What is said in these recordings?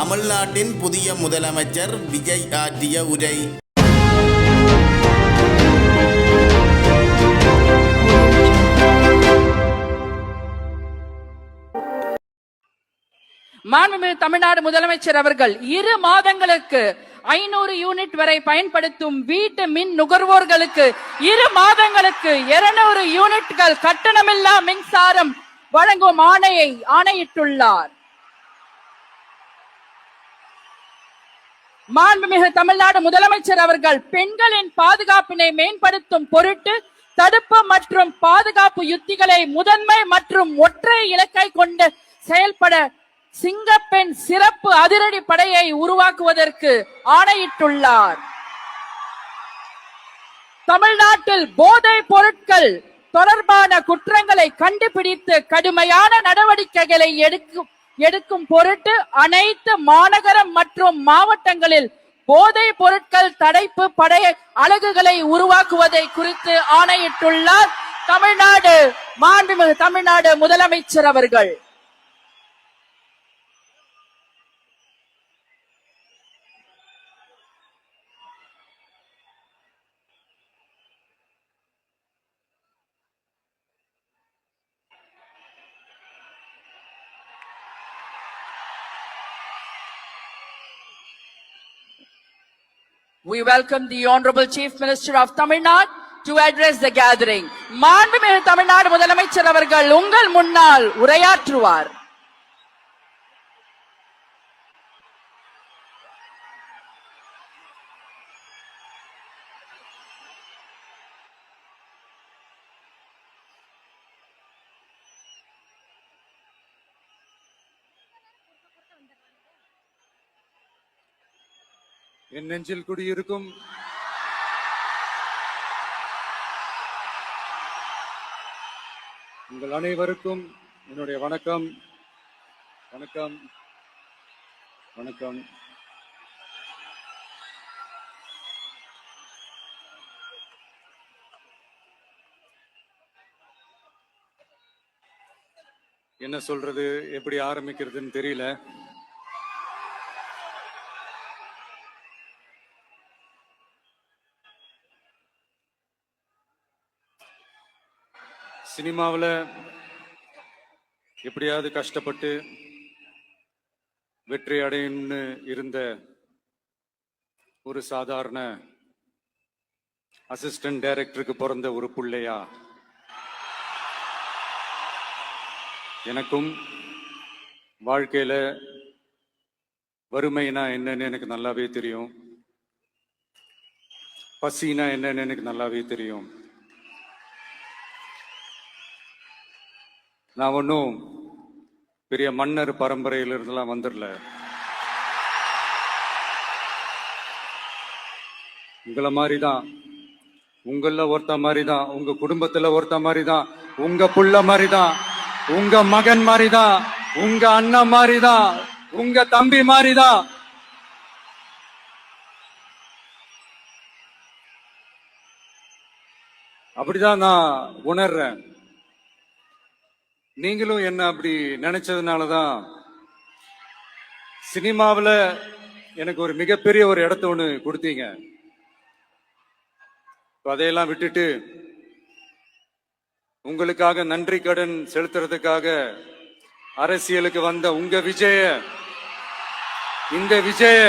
தமிழ்நாட்டின் புதிய முதலமைச்சர் விஜய் ஆற்றிய உரை. மாண்புமிகு தமிழ்நாடு முதலமைச்சர் அவர்கள் 2 மாதங்களுக்கு 500 யூனிட் வரை பயன்படுத்தும் வீட்டு மின் நுகர்வோர்களுக்கு 2 மாதங்களுக்கு 200 யூனிட்கள் கட்டணமில்லா மின்சாரம் வழங்கும் ஆணையிட்டுள்ளார். மாண்புமிகு தமிழ்நாடு முதலமைச்சர் அவர்கள் பெண்களின் பாதுகாப்பினை மேம்படுத்தும் பொருட்டு தடுப்பு மற்றும் பாதுகாப்பு யுத்திகளை முதன்மை மற்றும் ஒற்றை இலக்கை கொண்டு செயல்பட சிங்கப்பெண் சிறப்பு அதிரடி படையை உருவாக்குவதற்கு ஆணையிட்டுள்ளார். தமிழ்நாட்டில் போதைப் பொருட்கள் தொடர்பான குற்றங்களை கண்டுபிடித்து கடுமையான நடவடிக்கைகளை எடுக்கும் பொருட்டு அனைத்து மாநகரம் மற்றும் மாவட்டங்களில் போதைப் பொருட்கள் தடுப்பு படை அலகுகளை உருவாக்குவதை குறித்து ஆணையிட்டுள்ளார் மாண்புமிகு தமிழ்நாடு முதலமைச்சர் அவர்கள். We welcome the Honorable Chief Minister of Tamil Nadu to address the gathering. மாண்புமிகு தமிழ்நாடு முதலமைச்சர் அவர்கள் உங்கள் முன்னால் உரையாற்றுவார். என் நெஞ்சில் குடியிருக்கும் உங்கள் அனைவருக்கும் என்னுடைய வணக்கம். வணக்கம் வணக்கம். என்ன சொல்றது, எப்படி ஆரம்பிக்கிறதுன்னு தெரியல. சினிமாவில் எப்படியாவது கஷ்டப்பட்டு வெற்றி அடையணும்னு இருந்த ஒரு சாதாரண அசிஸ்டன்ட் டைரக்டருக்கு பிறந்த ஒரு பிள்ளையா எனக்கும் வாழ்க்கையில வறுமைனா என்னன்னு எனக்கு நல்லாவே தெரியும், பசினா என்னன்னு எனக்கு நல்லாவே தெரியும். நான் ஒன்றும் பெரிய மன்னர் பரம்பரையிலிருந்துலாம் வந்துடல. உங்களை மாதிரி தான், உங்கள ஒருத்த மாதிரி தான், உங்க குடும்பத்துல ஒருத்த மாதிரி தான், உங்க புள்ள மாதிரி தான், உங்க மகன் மாதிரி தான், உங்க அண்ணன் மாதிரி தான், உங்க தம்பி மாதிரி தான். அப்படிதான் நான் உணர்றேன். நீங்களும் என்ன அப்படி நினைச்சதுனாலதான் சினிமாவில் எனக்கு ஒரு மிகப்பெரிய ஒரு இடத்த ஒண்ணு கொடுத்தீங்க. அதையெல்லாம் விட்டுட்டு உங்களுக்காக நன்றி கடன் செலுத்துறதுக்காக அரசியலுக்கு வந்த உங்க விஜய, இந்த விஜய,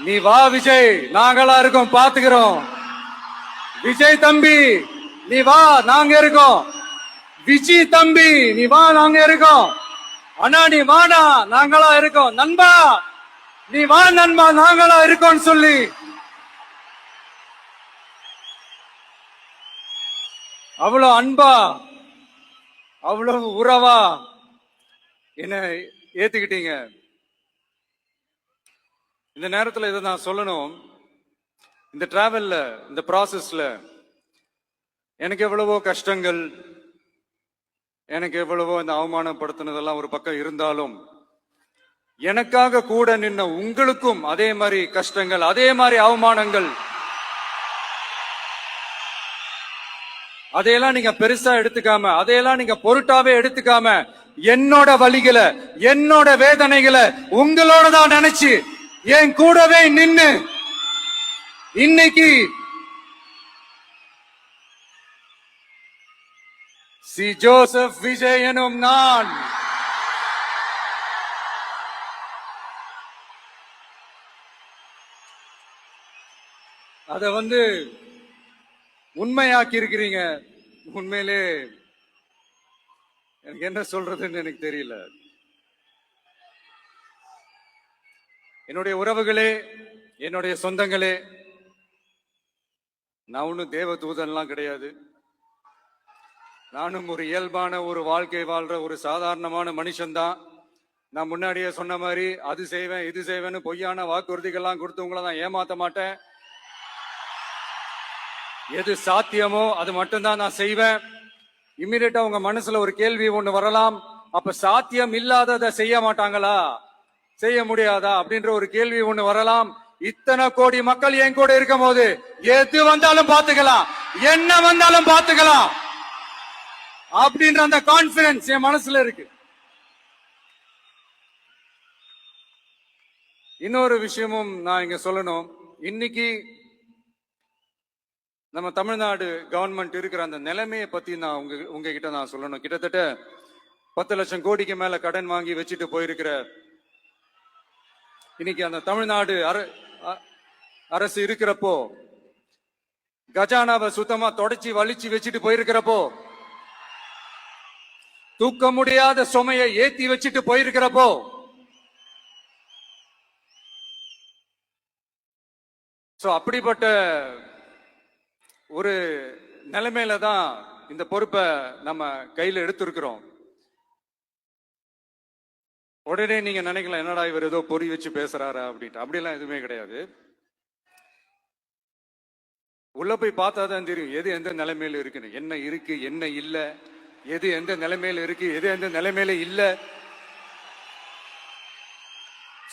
நீ வா விஜய், நாங்களா இருக்கோம், பாத்துக்கிறோம். விஜய் தம்பி நீ வா, நாங்க இருக்கோம். விஜி தம்பி நீ வா, நாங்க இருக்கோம். அண்ணா நீ வாடா, நாங்களா இருக்கோம். நண்பா நீ வா, நண்பா நாங்களா இருக்கோம் சொல்லி அவ்வளவு அன்பா, அவ்வளவு உறவா என்ன ஏத்துக்கிட்டீங்க. இந்த நேரத்துல இதை நான் சொல்லணும். இந்த டிராவல்ல, இந்த ப்ராசஸ்ல எனக்கு எவ்வளவோ கஷ்டங்கள், எனக்கு எவ்வளவோ இந்த அவமானப்படுத்தினதெல்லாம் ஒரு பக்கம் இருந்தாலும் எனக்காக கூட நின்ன உங்களுக்கும் அதே மாதிரி கஷ்டங்கள், அதே மாதிரி அவமானங்கள், அதையெல்லாம் நீங்க பெருசா எடுத்துக்காம, அதையெல்லாம் நீங்க பொருட்டாவே எடுத்துக்காம என்னோட வலிகளை, என்னோட வேதனைகளை உங்களோட தான் நினைச்சு என் கூடவே நின்னு இன்னைக்கு சி ஜோசப் விஜய் எனும் நான் அத உண்மையாக்கி இருக்கிறீங்க. உண்மையிலே எனக்கு என்ன சொல்றதுன்னு எனக்கு தெரியல. என்னுடைய உறவுகளே, என்னுடைய சொந்தங்களே, நான் ஒன்னும் தேவ தூதன்லாம் கிடையாது. நானும் ஒரு இயல்பான ஒரு வாழ்க்கை வாழ்ற ஒரு சாதாரணமான மனுஷன்தான். நான் முன்னாடியே சொன்ன மாதிரி அது செய்வேன் இது செய்வேன்னு பொய்யான வாக்குறுதிகள்லாம் கொடுத்தவங்கள நான் ஏமாத்த மாட்டேன். எது சாத்தியமோ அது மட்டும்தான் நான் செய்வேன். இம்மிடியட்டா உங்க மனசுல ஒரு கேள்வி ஒண்ணு வரலாம், அப்ப சாத்தியம் இல்லாததை செய்ய மாட்டாங்களா, செய்ய முடியாதா அப்படின்ற ஒரு கேள்வி ஒண்ணு வரலாம். இத்தனை கோடி மக்கள் என் கூட இருக்கும் போது எது வந்தாலும் பாத்துக்கலாம், என்ன வந்தாலும் பாத்துக்கலாம் அப்படின்ற அந்த கான்பிடன்ஸ் என் மனசுல இருக்கு. இன்னொரு விஷயமும் நான் இங்க சொல்லணும். இன்னைக்கு நம்ம தமிழ்நாடு கவர்மெண்ட் இருக்கிற அந்த நிலைமையை பத்தி நான் உங்ககிட்ட நான் சொல்லணும். கிட்டத்தட்ட 10 லட்சம் கோடிக்கு மேல கடன் வாங்கி வச்சுட்டு போயிருக்கிற இன்னைக்கு அந்த தமிழ்நாடு அரசு இருக்கிறப்போ, கஜானாவை சுத்தமா தொடச்சி வலிச்சு வச்சுட்டு போயிருக்கிறப்போ, தூக்க முடியாத சுமையை ஏத்தி வச்சுட்டு போயிருக்கிறப்போ, அப்படிப்பட்ட ஒரு நிலைமையில தான் இந்த பொறுப்பை நம்ம கையில எடுத்திருக்கிறோம். உடனே நீங்க நினைக்கலாம், என்னடா இவர் ஏதோ பொறி வச்சு பேசுறாரா அப்படின்ட்டு. அப்படியெல்லாம் எதுவுமே கிடையாது. உள்ள போய் பார்த்தா தான் தெரியும் எது எந்த நிலைமையில இருக்குன்னு, என்ன இருக்கு என்ன இல்ல, எது எந்த நிலைமையில இருக்கு எது எந்த நிலைமையில இல்ல.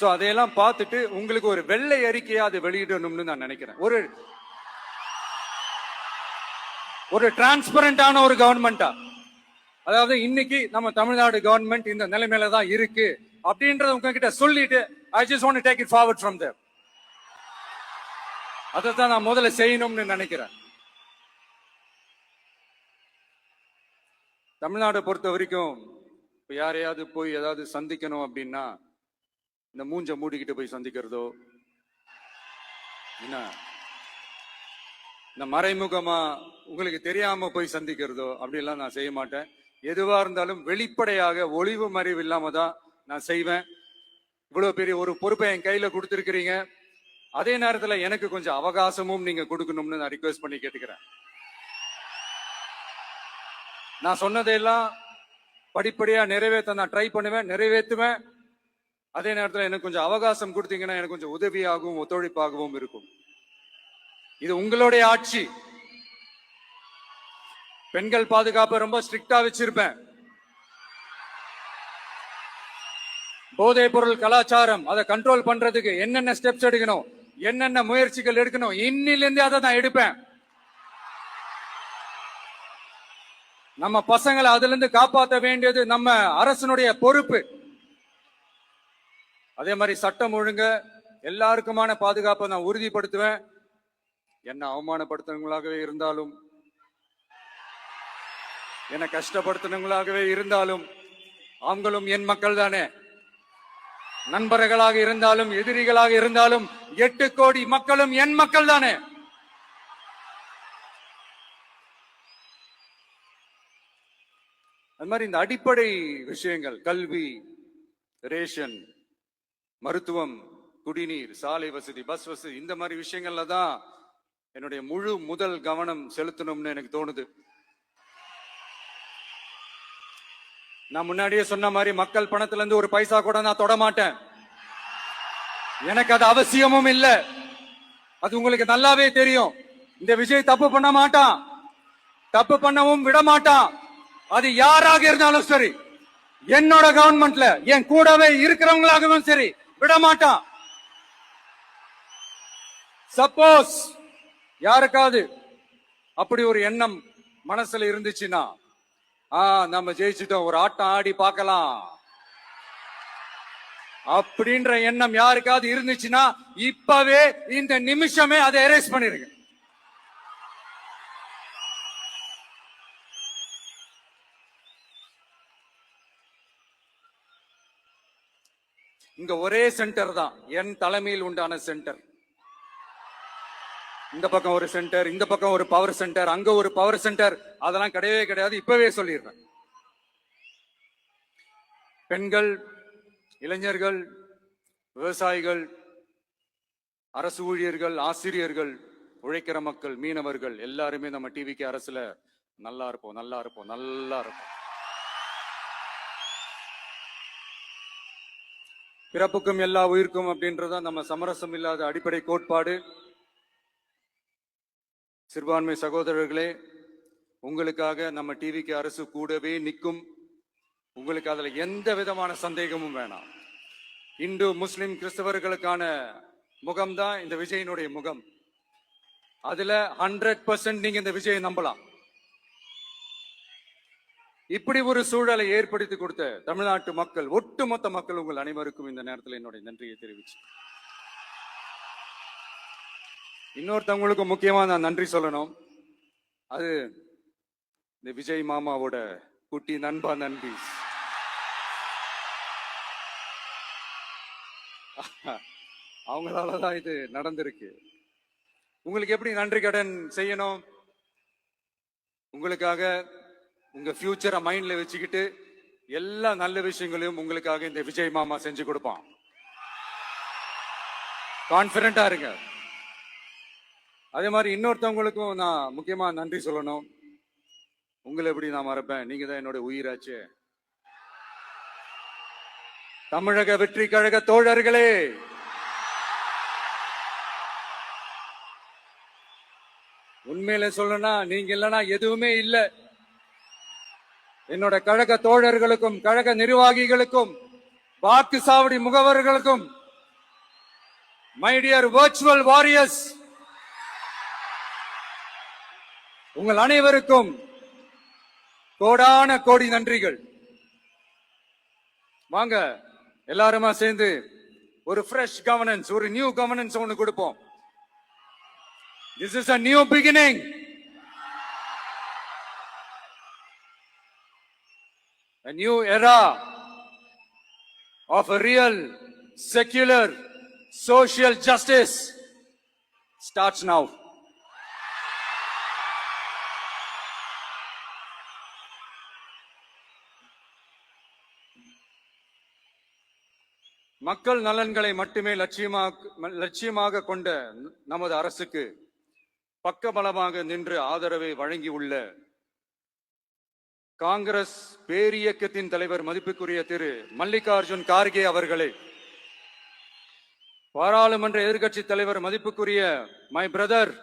சோ அதையெல்லாம் பார்த்துட்டு உங்களுக்கு ஒரு வெள்ளை அறிக்கையா அதை வெளியிடணும்னு நான் நினைக்கிறேன். ஒரு டிரான்ஸ்பரண்டான ஒரு கவர்மெண்டா, அதாவது இன்னைக்கு நம்ம தமிழ்நாடு கவர்மெண்ட் இந்த நிலைமையில தான் இருக்கு அப்படின்றத உங்ககிட்ட சொல்லிட்டு I just want to take it forward from there. அதைத்தான் நான் முதல்ல செய்யணும்னு நினைக்கிறேன். தமிழ்நாட்டை பொறுத்த வரைக்கும் இப்ப யாரையாவது போய் ஏதாவது சந்திக்கணும் அப்படின்னா இந்த மூஞ்ச மூடிக்கிட்டு போய் சந்திக்கிறதோ, என்ன இந்த மறைமுகமா உங்களுக்கு தெரியாம போய் சந்திக்கிறதோ அப்படிலாம் நான் செய்ய மாட்டேன். எதுவா இருந்தாலும் வெளிப்படையாக ஒளிவு மறைவு இல்லாம தான் நான் செய்வேன். இவ்வளவு பெரிய ஒரு பொறுப்பை என் கையில கொடுத்திருக்கிறீங்க. அதே நேரத்துல எனக்கு கொஞ்சம் அவகாசமும் நீங்க கொடுக்கணும்னு நான் ரிக்வெஸ்ட் பண்ணி கேட்டுக்கிறேன். நான் சொன்னதையெல்லாம் படிப்படியா நிறைவேற்ற நான் ட்ரை பண்ணுவேன், நிறைவேற்றுவேன். அதே நேரத்தில் எனக்கு கொஞ்சம் அவகாசம் கொடுத்தீங்கன்னா எனக்கு கொஞ்சம் உதவியாகவும் ஒத்துழைப்பாகவும் இருக்கும். இது உங்களுடைய ஆட்சி. பெண்கள் பாதுகாப்பை ரொம்ப ஸ்ட்ரிக்டா வச்சிருப்பேன். போதைப் பொருள் கலாச்சாரம் அதை கண்ட்ரோல் பண்றதுக்கு என்னென்ன ஸ்டெப்ஸ் எடுக்கணும், என்னென்ன முயற்சிகள் எடுக்கணும், இன்னிலிருந்து அதை நான் எடுப்பேன். நம்ம பசங்களை அதுல இருந்து காப்பாற்ற வேண்டியது நம்ம அரசனுடைய பொறுப்பு. அதே மாதிரி சட்டம் ஒழுங்க எல்லாருக்குமான பாதுகாப்பை நான் உறுதிப்படுத்துவேன். என்ன அவமானப்படுத்தினவங்களாகவே இருந்தாலும், என்ன கஷ்டப்படுத்தினவங்களாகவே இருந்தாலும், அவங்களும் என் மக்கள் தானே. நண்பர்களாக இருந்தாலும் எதிரிகளாக இருந்தாலும் 8 கோடி மக்களும் என் மக்கள் தானே. அது மாதிரி இந்த அடிப்படை விஷயங்கள், கல்வி, ரேஷன், மருத்துவம், குடிநீர், சாலை வசதி, பஸ் வசதி, இந்த மாதிரி விஷயங்கள்ல தான் என்னுடைய முதல் கவனம் செலுத்தணும்னு எனக்கு தோணுது. நான் முன்னாடியே சொன்ன மாதிரி மக்கள் பணத்துல இருந்து ஒரு பைசா கூட நான் தொட மாட்டேன். எனக்கு அது அவசியமும் இல்லை. அது உங்களுக்கு நல்லாவே தெரியும். இந்த விஜய் தப்பு பண்ண மாட்டான், தப்பு பண்ணவும் விட மாட்டான். அது யாராக இருந்தாலும் சரி, என்னோட கவர்மெண்ட்ல என் கூடவே இருக்கிறவங்களாகவும் சரி, விட மாட்டான். சப்போஸ் யாருக்காவது அப்படி ஒரு எண்ணம் மனசுல இருந்துச்சுன்னா நம்ம ஜெயிச்சிட்டோம், ஒரு ஆட்டம் ஆடி பார்க்கலாம் அப்படின்ற எண்ணம் யாருக்காவது இருந்துச்சுன்னா இப்பவே இந்த நிமிஷமே அதை எரேஸ் பண்ணிருங்க. இங்க ஒரே சென்டர் தான், என் தலைமையில் உண்டான சென்டர். இந்த பக்கம் ஒரு சென்டர், இந்த பக்கம் ஒரு பவர் சென்டர், அங்க ஒரு பவர் சென்டர், அதெல்லாம் கிடையவே கிடையாது. இப்பவே சொல்லிடுறேன். பெண்கள், இளைஞர்கள், விவசாயிகள், அரசு ஊழியர்கள், ஆசிரியர்கள், உழைக்கிற மக்கள், மீனவர்கள் எல்லாருமே நம்ம டிவிக்கு அரசுல நல்லா இருப்போம், நல்லா இருப்போம், நல்லா இருப்போம். பிறப்புக்கும் எல்லா உயிர்க்கும் அப்படின்றதான் நம்ம சமரசம் இல்லாத அடிப்படை கோட்பாடு. சிறுபான்மை சகோதரர்களே, உங்களுக்காக நம்ம டிவிக்கு அரசு கூடவே நிற்கும். உங்களுக்கு அதுல எந்த விதமான சந்தேகமும் வேணாம். இந்து முஸ்லிம் கிறிஸ்தவர்களுக்கான முகம்தான் இந்த விஜயனுடைய முகம். அதுல 100% நீங்க இந்த விஜயை நம்பலாம். இப்படி ஒரு சூழலை ஏற்படுத்தி கொடுத்த தமிழ்நாட்டு மக்கள், ஒட்டுமொத்த மக்கள், உங்கள் அனைவருக்கும் இந்த நேரத்தில் என்னுடைய நன்றியை தெரிவிச்சு, இன்னொருத்தவங்களுக்கு முக்கியமா நான் நன்றி சொல்லணும். அது இந்த விஜய் மாமாவோட குட்டி நண்பா நண்பி. அவங்களாலதான் இது நடந்திருக்கு. உங்களுக்கு எப்படி நன்றி கடன் செய்யணும்? உங்களுக்காக உங்க ஃபியூச்சரை மைண்ட்ல வச்சுக்கிட்டு எல்லா நல்ல விஷயங்களையும் உங்களுக்காக இந்த விஜய் மாமா செஞ்சு கொடுப்பான். கான்பிடண்டா இருங்க. அதே மாதிரி இன்னொருத்தவங்களுக்கும் நான் முக்கியமா நன்றி சொல்லணும். உங்களை எப்படி நான் மறப்பேன்? நீங்க தான் என்னோட உயிராச்சு. தமிழக வெற்றி கழக தோழர்களே, உண்மையில சொல்லணும்னா நீங்க இல்லைன்னா எதுவுமே இல்லை. என்னோட கழக தோழர்களுக்கும், கழக நிர்வாகிகளுக்கும், வாக்கு சாவடி முகவர்களுக்கும், மை டியர் வர்ச்சுவல் வாரியர்ஸ், உங்கள் அனைவருக்கும் கோடான கோடி நன்றிகள். வாங்க எல்லாருமா சேர்ந்து ஒரு ஃப்ரெஷ் கவர்னன்ஸ், ஒரு நியூ கவர்னன்ஸ் ஒன்னு கொடுப்போம். This is a new beginning. A new era of a real, secular, social justice starts now. மக்கள் நலன்களை மட்டுமே லட்சியமாக கொண்ட நமது அரசுக்கு பக்கபலமாக நின்று ஆதரவை வழங்கியுள்ள காங்கிரஸ் பேரியக்கத்தின் தலைவர் மதிப்புக்குரிய திரு மல்லிகார்ஜுன் கார்கே அவர்களை, பாராளுமன்ற எதிர்க்கட்சி தலைவர் மதிப்புக்குரிய மை பிரதர்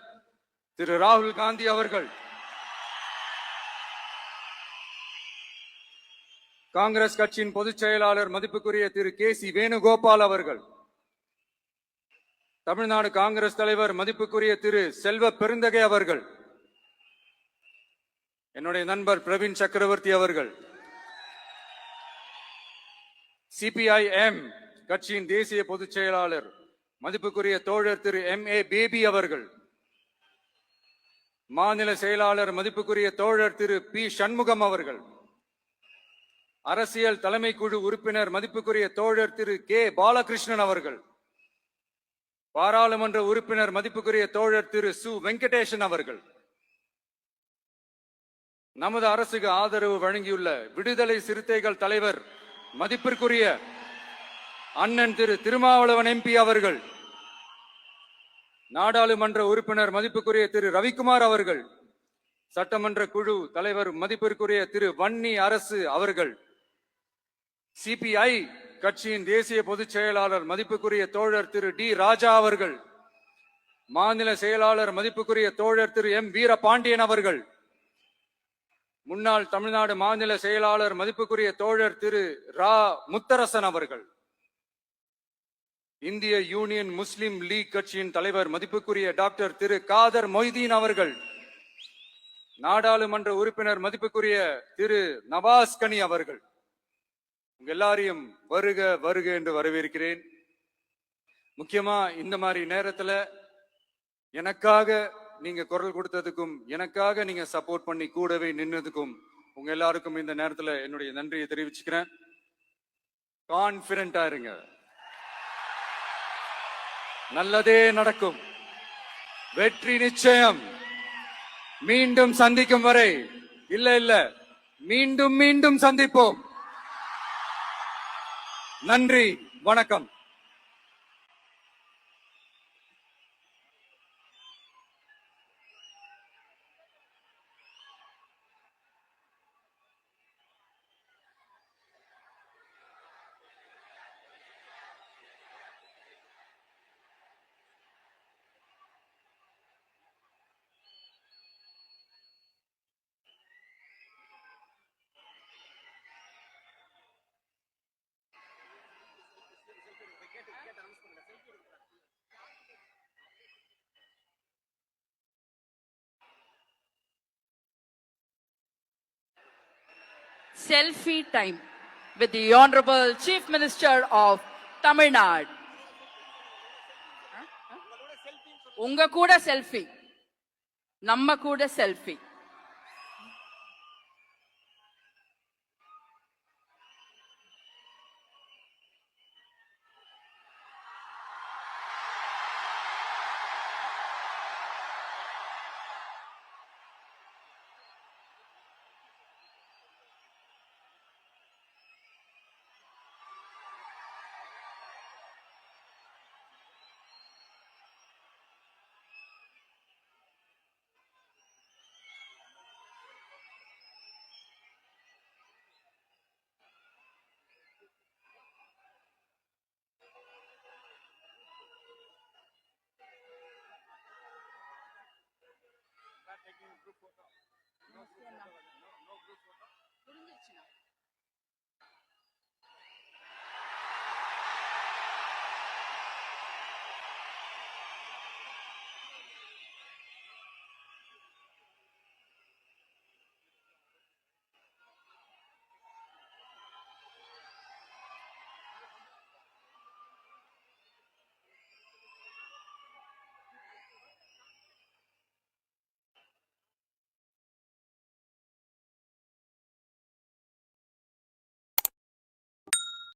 திரு ராகுல் காந்தி அவர்கள், காங்கிரஸ் கட்சியின் பொதுச் செயலாளர் மதிப்புக்குரிய திரு கே.சி. வேணுகோபால் அவர்கள், தமிழ்நாடு காங்கிரஸ் தலைவர் மதிப்புக்குரிய திரு செல்வ பெருந்தகை அவர்கள், என்னுடைய நண்பர் பிரவீன் சக்கரவர்த்தி அவர்கள், சிபிஐஎம் கட்சியின் தேசிய பொதுச் செயலாளர் மதிப்புக்குரிய தோழர் திரு M.A. பேபி அவர்கள், மாநில செயலாளர் மதிப்புக்குரிய தோழர் திரு பி. சண்முகம் அவர்கள், அரசியல் தலைமை குழு உறுப்பினர் மதிப்புக்குரிய தோழர் திரு கே. பாலகிருஷ்ணன் அவர்கள், பாராளுமன்ற உறுப்பினர் மதிப்புக்குரிய தோழர் திரு சு. வெங்கடேசன் அவர்கள், நமது அரசுக்கு ஆதரவு வழங்கியுள்ள விடுதலை சிறுத்தைகள் தலைவர் மதிப்பிற்குரிய அண்ணன் திரு திருமாவளவன் MP அவர்கள், நாடாளுமன்ற உறுப்பினர் மதிப்புக்குரிய திரு ரவிக்குமார் அவர்கள், சட்டமன்ற குழு தலைவர் மதிப்பிற்குரிய திரு வன்னி அரசு அவர்கள், சிபிஐ கட்சியின் தேசிய பொதுச் செயலாளர் மதிப்புக்குரிய தோழர் திரு டி. ராஜா அவர்கள், மாநில செயலாளர் மதிப்புக்குரிய தோழர் திரு M. வீரபாண்டியன் அவர்கள், முன்னாள் தமிழ்நாடு மாநில செயலாளர் மதிப்புக்குரிய தோழர் திரு ரா. முத்தரசன் அவர்கள், இந்திய யூனியன் முஸ்லிம் லீக் கட்சியின் தலைவர் மதிப்புக்குரிய டாக்டர் திரு காதர் மொய்தீன் அவர்கள், நாடாளுமன்ற உறுப்பினர் மதிப்புக்குரிய திரு நவாஸ் கனி அவர்கள், உங்க எல்லாரையும் வருக வருக என்று வரவேற்கிறேன். முக்கியமா இந்த மாதிரி நேரத்துல எனக்காக நீங்க குரல் கொடுத்ததுக்கும் எனக்காக நீங்க சப்போர்ட் பண்ணி கூடவே நின்னதுக்கும் உங்க எல்லாருக்கும் இந்த நேரத்துல என்னுடைய நன்றியை தெரிவிச்சுக்கிறேன். கான்பிடண்டா இருங்க, நல்லதே நடக்கும், வெற்றி நிச்சயம். மீண்டும் சந்திக்கும் வரை இல்ல மீண்டும் மீண்டும் சந்திப்போம். நன்றி, வணக்கம். Selfie time with the Honorable Chief Minister of Tamil Nadu. உங்க கூட செல்ஃபி, நம்ம கூட செல்ஃபி.